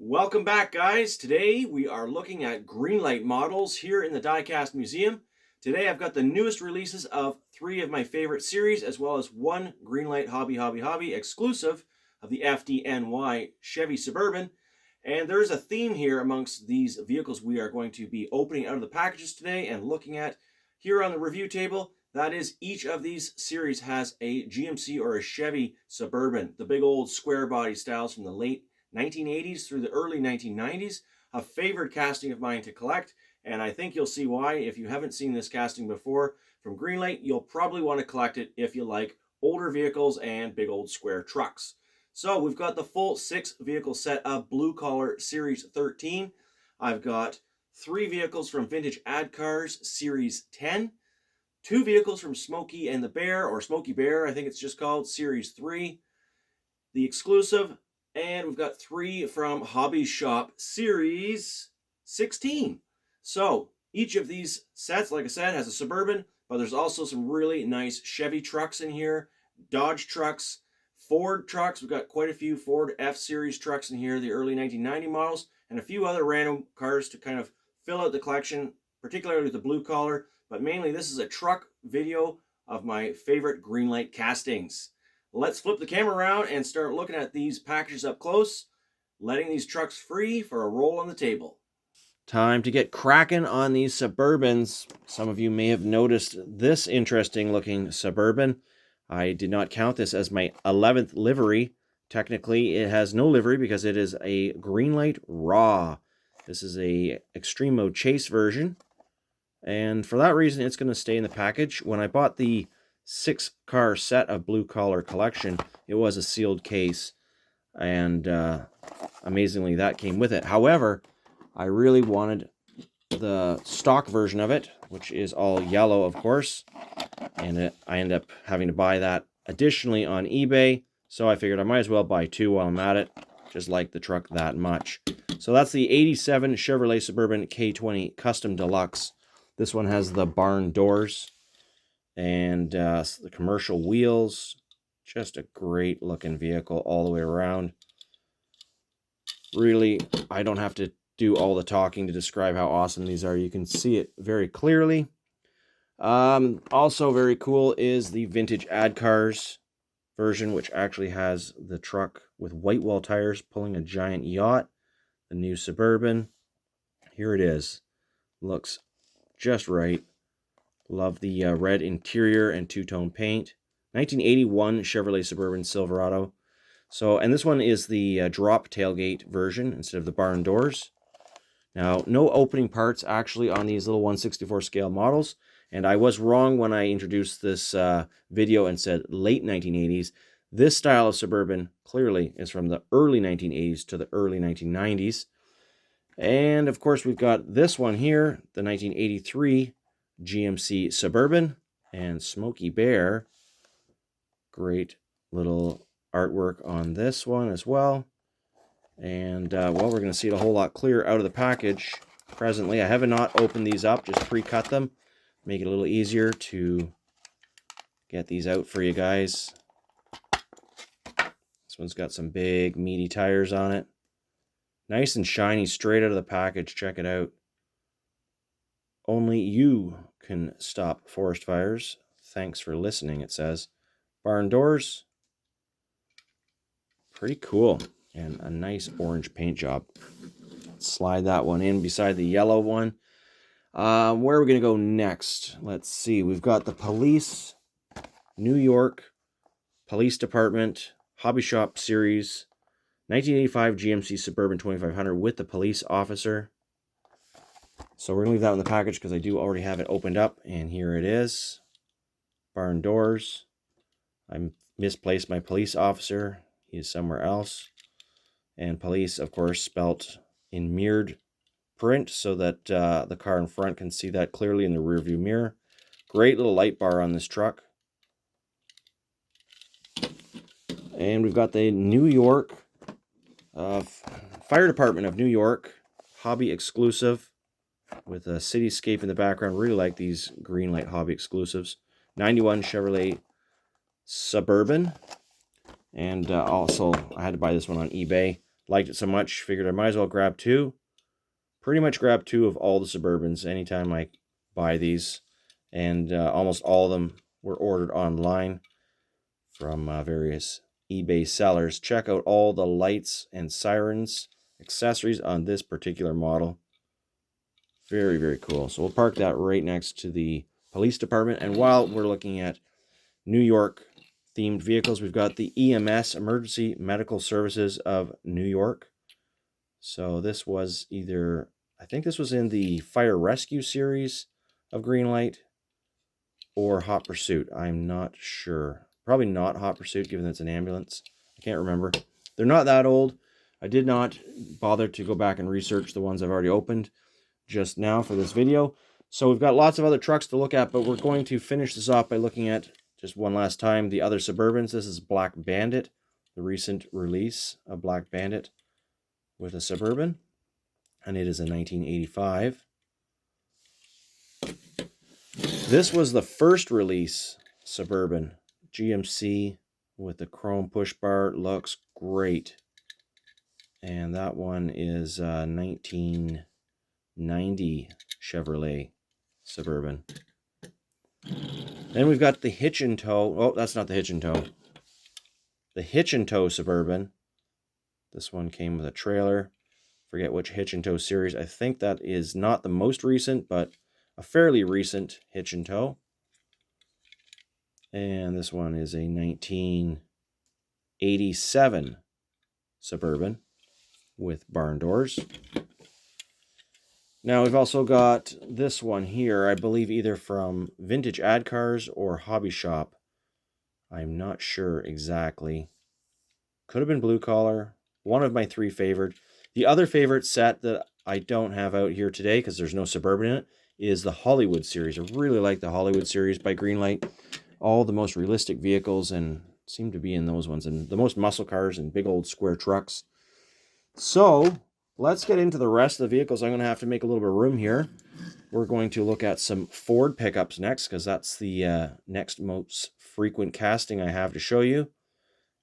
Welcome back, guys. Today we are looking at Greenlight models here in the Diecast Museum. Today I've got the newest releases of 3 of my favorite series, as well as one Greenlight Hobby exclusive of the FDNY Chevy Suburban. And there's a theme here amongst these vehicles we are going to be opening out of the packages today and looking at here on the review table. That is, each of these series has a GMC or a Chevy Suburban, the big old square body styles from the late 1980s through the early 1990s, a favorite casting of mine to collect, and I think you'll see why. If you haven't seen this casting before from Greenlight, you'll probably want to collect it if you like older vehicles and big old square trucks. So we've got the full 6 vehicle set of Blue Collar Series 13. I've got 3 vehicles from Vintage Ad Cars Series 10, 2 vehicles from Smokey and the Bear, or Smokey Bear, I think it's just called, Series 3, the exclusive, and we've got 3 from Hobby Shop Series 16. So each of these sets, like I said, has a Suburban, but there's also some really nice Chevy trucks in here, Dodge trucks, Ford trucks. We've got quite a few Ford F-Series trucks in here, the early 1990 models, and a few other random cars to kind of fill out the collection, particularly the Blue Collar, but mainly this is a truck video of my favorite Greenlight castings. Let's flip the camera around and start looking at these packages up close, letting these trucks free for a roll on the table. Time to get cracking on these Suburbans. Some of you may have noticed this interesting looking Suburban. I did not count this as my 11th livery. Technically, it has no livery because it is a Greenlight Raw. This is a Extreme Mode Chase version, and for that reason, it's going to stay in the package. When I bought the 6-car set of Blue Collar collection, it was a sealed case, and amazingly that came with it. However, I really wanted the stock version of it, which is all yellow, of course, and I ended up having to buy that additionally on eBay, so I figured I might as well buy 2 while I'm at it. Just like the truck that much. So that's the 87 Chevrolet Suburban K20 Custom Deluxe. This one has the barn doors and the commercial wheels. Just a great looking vehicle all the way around. Really, I don't have to do all the talking to describe how awesome these are. You can see it very clearly. Also very cool is the Vintage Ad Cars version, which actually has the truck with white wall tires pulling a giant yacht. The new Suburban. Here it is. Looks just right. Love the red interior and 2-tone paint. 1981 Chevrolet Suburban Silverado. So, and this one is the drop tailgate version instead of the barn doors. Now, no opening parts actually on these little 1/64 scale models. And I was wrong when I introduced this video and said late 1980s. This style of Suburban clearly is from the early 1980s to the early 1990s. And of course, we've got this one here, the 1983 GMC Suburban and Smokey Bear. Great little artwork on this one as well. And, well, we're going to see it a whole lot clearer out of the package presently. I have not opened these up, just pre-cut them. Make it a little easier to get these out for you guys. This one's got some big, meaty tires on it. Nice and shiny straight out of the package. Check it out. Only you can stop forest fires. Thanks for listening, it says. Barn doors. Pretty cool. And a nice orange paint job. Slide that one in beside the yellow one. Where are we going to go next? Let's see. We've got the Police, New York, Police Department, Hobby Shop Series, 1985 GMC Suburban 2500 with the police officer. So we're going to leave that in the package because I do already have it opened up. And here it is. Barn doors. I misplaced my police officer. He is somewhere else. And police, of course, spelt in mirrored print so that the car in front can see that clearly in the rearview mirror. Great little light bar on this truck. And we've got the New York Fire Department of New York Hobby Exclusive with a cityscape in the background. Really like these Greenlight Hobby Exclusives. 91 Chevrolet Suburban. And also, I had to buy this one on eBay. Liked it so much, figured I might as well grab two. Pretty much grab two of all the Suburbans anytime I buy these. And almost all of them were ordered online from various eBay sellers. Check out all the lights and sirens accessories on this particular model. Very, very cool. So we'll park that right next to the police department. And while we're looking at New York themed vehicles, we've got the EMS, Emergency Medical Services of New York. So this was either, I think this was in the Fire Rescue series of Greenlight or Hot Pursuit. I'm not sure. Probably not Hot Pursuit, given that it's an ambulance. I can't remember. They're not that old. I did not bother to go back and research the ones I've already opened just now for this video. So we've got lots of other trucks to look at, but we're going to finish this off by looking at, just one last time, the other Suburbans. This is Black Bandit, the recent release of Black Bandit with a Suburban, and it is a 1985. This was the first release Suburban, GMC with the chrome push bar. Looks great. And that one is 1990 Chevrolet Suburban. Then we've got the hitch and tow. Oh, that's not the hitch and tow. The hitch and tow Suburban. This one came with a trailer. Forget which hitch and tow series. I think that is not the most recent, but a fairly recent hitch and tow. And this one is a 1987 Suburban with barn doors. Now we've also got this one here, I believe either from Vintage Ad Cars or Hobby Shop. I'm not sure exactly. Could have been Blue Collar. One of my three favored. The other favorite set that I don't have out here today because there's no Suburban in it is the Hollywood series. I really like the Hollywood series by Greenlight. All the most realistic vehicles and seem to be in those ones. And the most muscle cars and big old square trucks. So let's get into the rest of the vehicles. I'm going to have to make a little bit of room here. We're going to look at some Ford pickups next because that's the next most frequent casting I have to show you.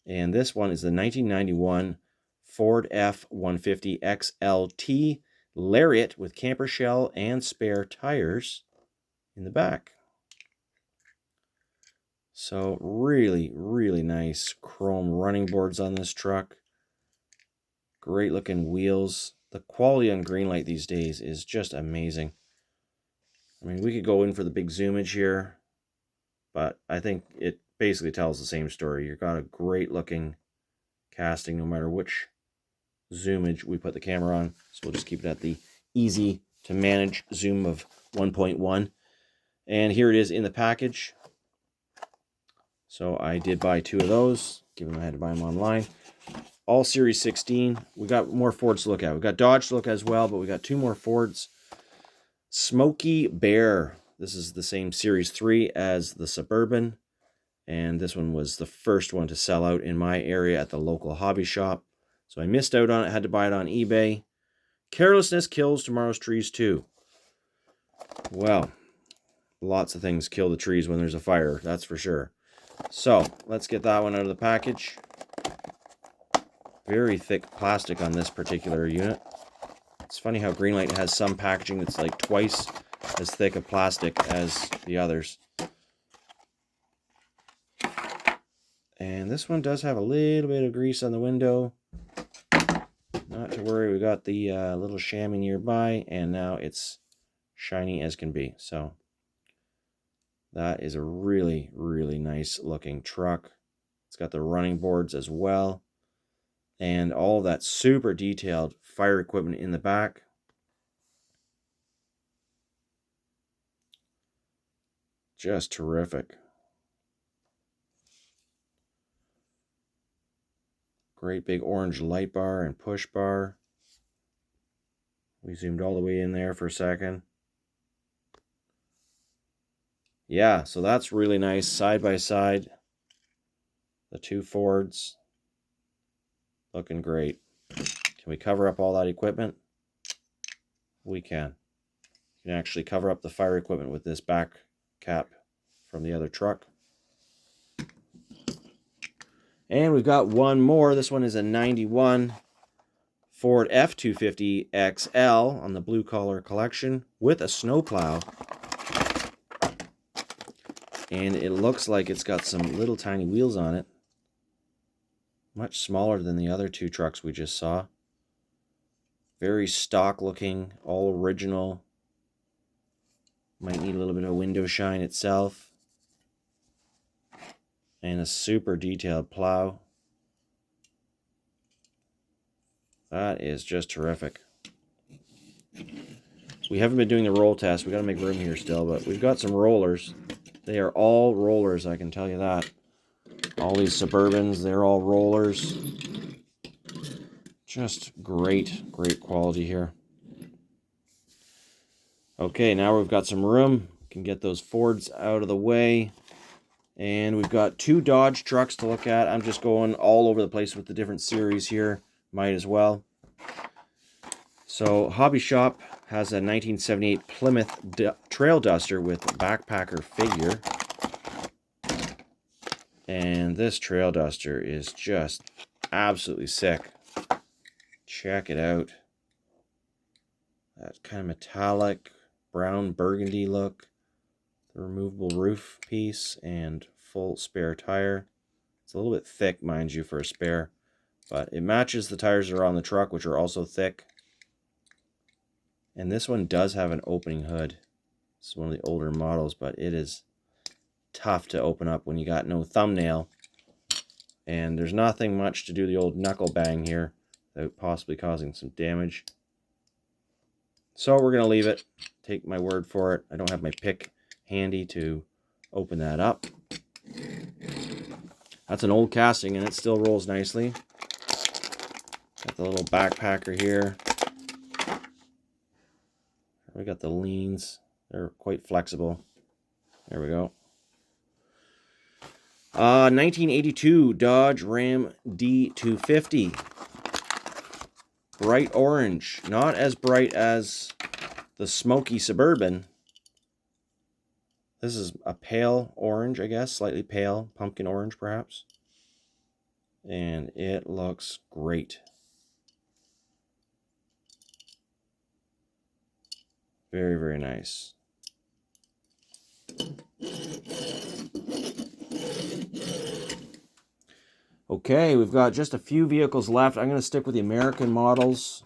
And this one is the 1991 Ford F-150 XLT Lariat with camper shell and spare tires in the back. So really, really nice chrome running boards on this truck. Great looking wheels. The quality on Greenlight these days is just amazing. I mean, we could go in for the big zoomage here, but I think it basically tells the same story. You've got a great looking casting no matter which zoomage we put the camera on. So we'll just keep it at the easy to manage zoom of 1.1. And here it is in the package. So I did buy two of those, given I had to buy them online. All Series 16. We got more Fords to look at. We've got Dodge to look at as well, but we got two more Fords. Smoky Bear. This is the same Series 3 as the Suburban. And this one was the first one to sell out in my area at the local hobby shop. So I missed out on it, had to buy it on eBay. Carelessness kills tomorrow's trees too. Well, lots of things kill the trees when there's a fire, that's for sure. So let's get that one out of the package. Very thick plastic on this particular unit. It's funny how Greenlight has some packaging that's like twice as thick of plastic as the others. And this one does have a little bit of grease on the window. Not to worry, we got the little chamois nearby, and now it's shiny as can be. So that is a really, really nice looking truck. It's got the running boards as well. And all that super detailed fire equipment in the back. Just terrific. Great big orange light bar and push bar. We zoomed all the way in there for a second. Yeah, so that's really nice side by side. The two Fords. Looking great. Can we cover up all that equipment? We can. You can actually cover up the fire equipment with this back cap from the other truck. And we've got one more. This one is a 91 Ford F-250 XL on the blue collar collection with a snowplow. And it looks like it's got some little tiny wheels on it. Much smaller than the other two trucks we just saw. Very stock looking, all original. Might need a little bit of window shine itself. And a super detailed plow. That is just terrific. We haven't been doing the roll test. We got to make room here still, but we've got some rollers. They are all rollers, I can tell you that. All these Suburbans, they're all rollers. Just great, great quality here. Okay, now we've got some room. Can get those Fords out of the way. And we've got two Dodge trucks to look at. I'm just going all over the place with the different series here. Might as well. So, Hobby Shop has a 1978 Plymouth Trail Duster with backpacker figure. And this Trail Duster is just absolutely sick. Check it out. That kind of metallic brown burgundy look. The removable roof piece and full spare tire. It's a little bit thick, mind you, for a spare. But it matches the tires that are on the truck, which are also thick. And this one does have an opening hood. This is one of the older models, but it is tough to open up when you got no thumbnail. And there's nothing much to do the old knuckle bang here without possibly causing some damage. So we're going to leave it. Take my word for it. I don't have my pick handy to open that up. That's an old casting and it still rolls nicely. Got the little backpacker here. We got the leans. They're quite flexible. There we go. 1982 Dodge Ram D250. Bright orange. Not as bright as the smoky Suburban. This is a pale orange, I guess. Slightly pale. Pumpkin orange, perhaps. And it looks great. Very, very nice. Okay, we've got just a few vehicles left. I'm going to stick with the American models.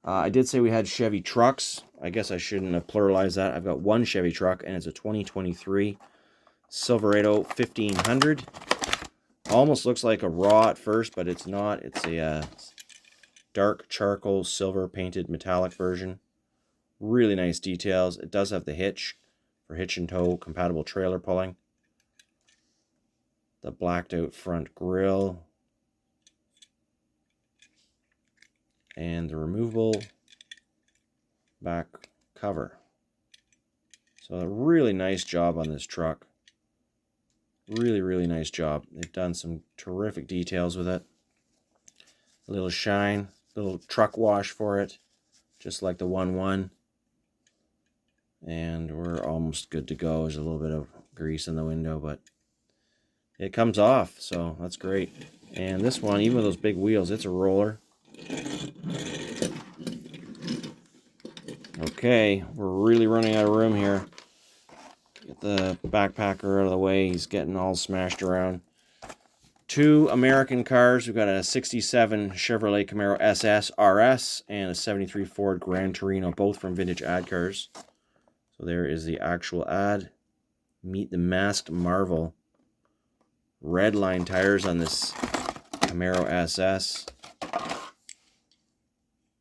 I did say we had Chevy trucks. I guess I shouldn't have pluralized that. I've got one Chevy truck, and it's a 2023 Silverado 1500. Almost looks like a raw at first, but it's not. It's a dark charcoal silver painted metallic version. Really nice details. It does have the hitch for hitch and tow compatible trailer pulling. The blacked out front grille. And the removable back cover. So a really nice job on this truck. Really, really nice job. They've done some terrific details with it. A little shine, little truck wash for it, just like the 1.1. And we're almost good to go. There's a little bit of grease in the window, but it comes off, so that's great. And this one, even with those big wheels, it's a roller. Okay, we're really running out of room here. Get the backpacker out of the way. He's getting all smashed around. Two American cars. We've got a 67 Chevrolet Camaro SS RS and a 73 Ford Gran Torino, both from Vintage Ad Cars. So there is the actual ad. Meet the masked marvel. Red line tires on this Camaro SS.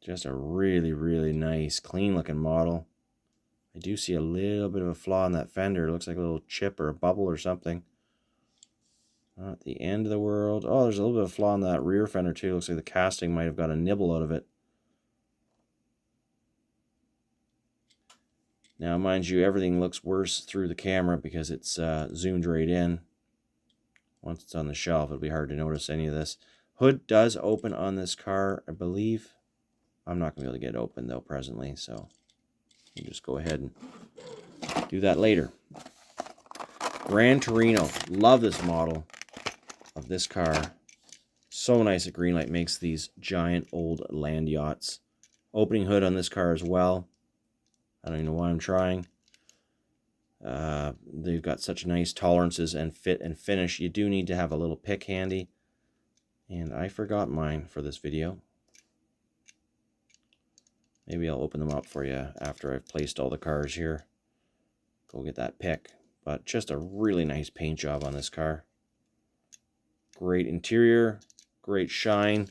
Just a really, really nice, clean looking model. I do see a little bit of a flaw in that fender. It looks like a little chip or a bubble or something. Not the end of the world. Oh, there's a little bit of flaw in that rear fender too. Looks like the casting might have got a nibble out of it. Now, mind you, everything looks worse through the camera because it's zoomed right in. Once it's on the shelf, it'll be hard to notice any of this. Hood does open on this car, I believe. I'm not going to be able to get it open, though, presently, so we'll just go ahead and do that later. Gran Torino. Love this model of this car. So nice that Greenlight makes these giant old land yachts. Opening hood on this car as well. I don't even know why I'm trying. They've got such nice tolerances and fit and finish. You do need to have a little pick handy. And I forgot mine for this video. Maybe I'll open them up for you after I've placed all the cars here. Go get that pick. But just a really nice paint job on this car. Great interior. Great shine.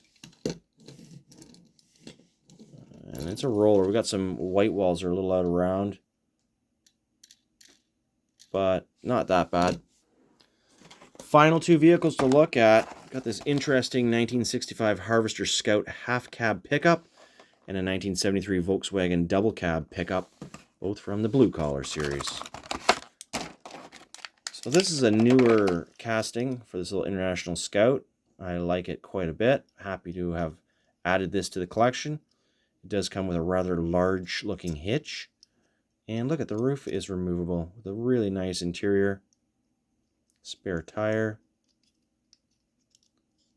And it's a roller. We got some white walls that are a little out of round. But not that bad. Final two vehicles to look at. Got this interesting 1965 Harvester Scout half cab pickup and a 1973 Volkswagen double cab pickup, both from the Blue Collar series. So this is a newer casting for this little International Scout. I like it quite a bit. Happy to have added this to the collection. It does come with a rather large looking hitch. And look at the roof is removable with a really nice interior. Spare tire.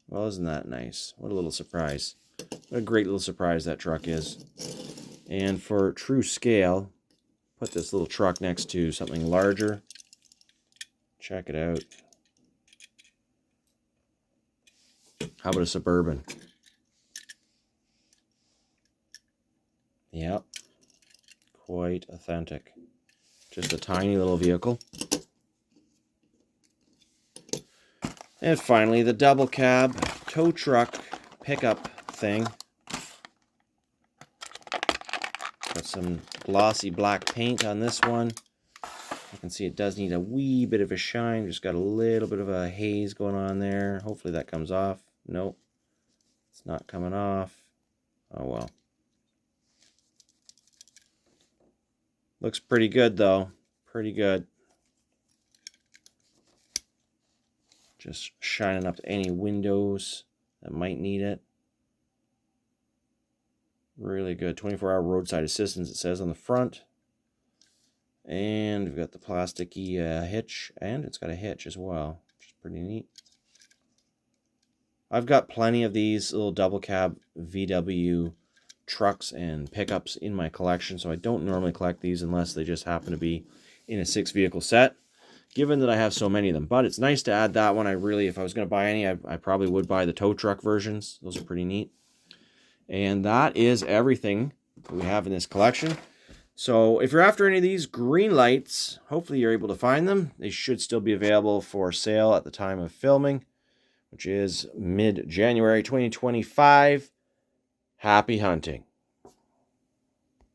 Well, isn't that nice? What a little surprise. What a great little surprise that truck is. And for true scale, put this little truck next to something larger. Check it out. How about a Suburban? Yep. Quite authentic. Just a tiny little vehicle. And finally, the double cab tow truck pickup thing. Got some glossy black paint on this one. You can see it does need a wee bit of a shine. Just got a little bit of a haze going on there. Hopefully that comes off. Nope. It's not coming off. Oh well. Looks pretty good though. Pretty good. Just shining up to any windows that might need it. Really good. 24-hour roadside assistance, it says on the front. And we've got the plasticky hitch, and it's got a hitch as well, which is pretty neat. I've got plenty of these little double cab VW trucks and pickups in my collection, so I don't normally collect these unless they just happen to be in a 6-vehicle set, given that I have so many of them. But it's nice to add that one. If I was going to buy any, I probably would buy the tow truck versions. Those are pretty neat. And that is everything we have in this collection. So if you're after any of these Greenlights, hopefully you're able to find them. They should still be available for sale at the time of filming, which is mid-January 2025. Happy hunting.